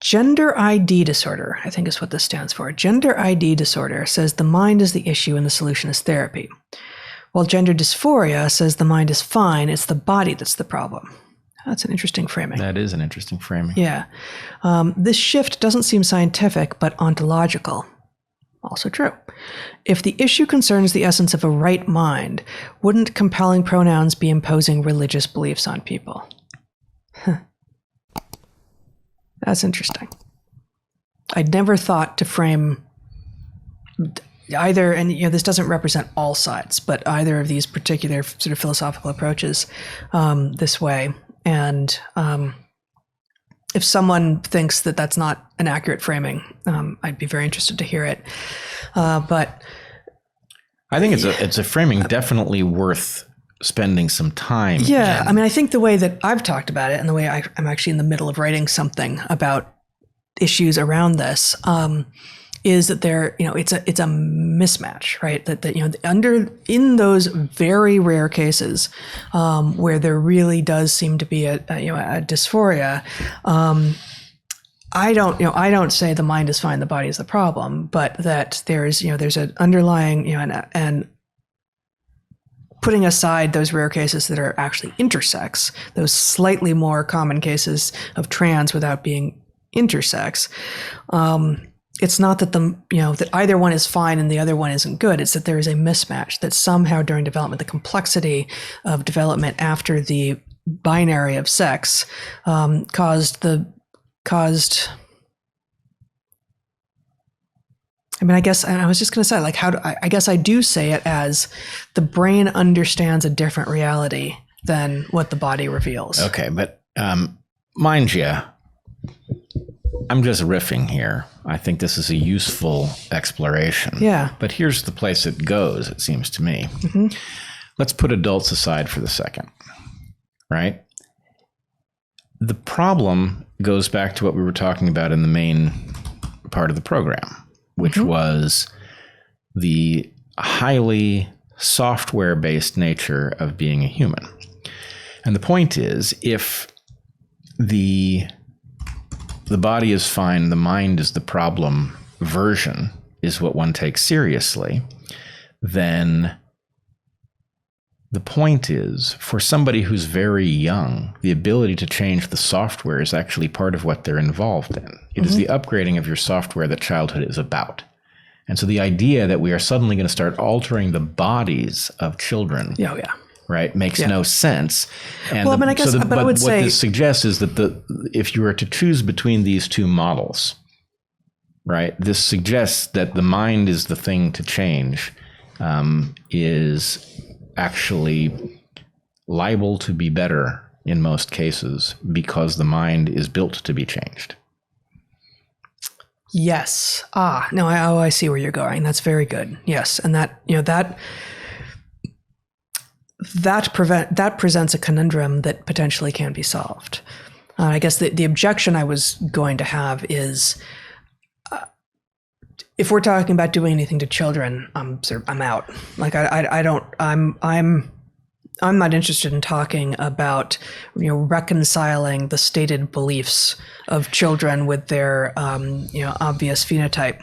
Gender ID disorder, I think is what this stands for. Gender ID disorder says the mind is the issue and the solution is therapy. While gender dysphoria says the mind is fine, it's the body that's the problem. That's an interesting framing. That is an interesting framing. Yeah. This shift doesn't seem scientific, but ontological. Also true. If the issue concerns the essence of a right mind, wouldn't compelling pronouns be imposing religious beliefs on people? That's interesting. I'd never thought to frame either, and this doesn't represent all sides, but either of these particular sort of philosophical approaches this way. And if someone thinks that that's not an accurate framing, I'd be very interested to hear it. But I think it's a framing definitely worth spending some time. Yeah, I mean, I think the way that I've talked about it and the way I'm actually in the middle of writing something about issues around this is that it's a mismatch, right? That in those very rare cases where there really does seem to be a dysphoria, I don't say the mind is fine, the body is the problem, but that there's an underlying and putting aside those rare cases that are actually intersex, those slightly more common cases of trans without being intersex. It's not that that either one is fine and the other one isn't good. It's that there is a mismatch, that somehow during development, the complexity of development after the binary of sex caused. I mean, I guess I was just going to say, like, I guess I do say it as the brain understands a different reality than what the body reveals. Okay, but mind you, I'm just riffing here. I think this is a useful exploration. Yeah. But here's the place it goes, it seems to me. Mm-hmm. Let's put adults aside for the second, right? The problem goes back to what we were talking about in the main part of the program, which mm-hmm. was the highly software-based nature of being a human. And the point is, if the body is fine, the mind is the problem version is what one takes seriously, then the point is, for somebody who's very young, the ability to change the software is actually part of what they're involved in. It mm-hmm. is the upgrading of your software that childhood is about. And so the idea that we are suddenly going to start altering the bodies of children right, makes no sense. And I guess, but I would say, what this suggests is that if you were to choose between these two models, right, this suggests that the mind is the thing to change, is actually liable to be better in most cases because the mind is built to be changed. Yes. No, I see where you're going. That's very good. Yes. And that presents a conundrum that potentially can be solved. I guess the objection I was going to have is, if we're talking about doing anything to children, I'm out. Like I'm not interested in talking about reconciling the stated beliefs of children with their obvious phenotype.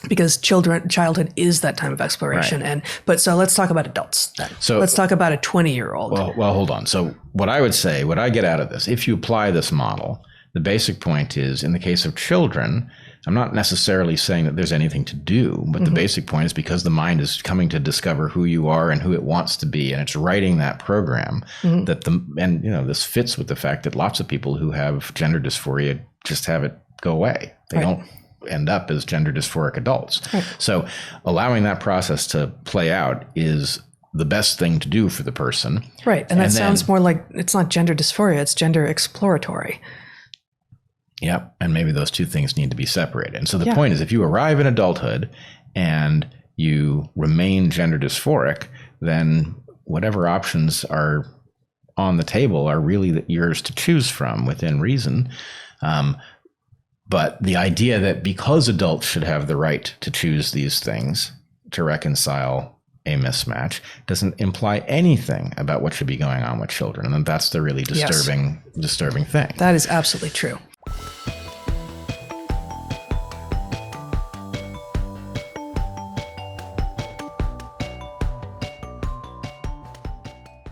Because childhood is that time of exploration, right. So let's talk about adults then. So let's talk about a 20-year-old. Well, hold on. So what I would say, what I get out of this, if you apply this model, the basic point is, in the case of children, I'm not necessarily saying that there's anything to do, but mm-hmm. the basic point is because the mind is coming to discover who you are and who it wants to be, and it's writing that program mm-hmm. This fits with the fact that lots of people who have gender dysphoria just have it go away. They don't end up as gender dysphoric adults. Right. So allowing that process to play out is the best thing to do for the person. Right. And that sounds more like it's not gender dysphoria, it's gender exploratory. Yep. And maybe those two things need to be separated. And so the point is, if you arrive in adulthood and you remain gender dysphoric, then whatever options are on the table are really yours to choose from within reason. But the idea that because adults should have the right to choose these things to reconcile a mismatch doesn't imply anything about what should be going on with children. And then that's the really disturbing thing. That is absolutely true.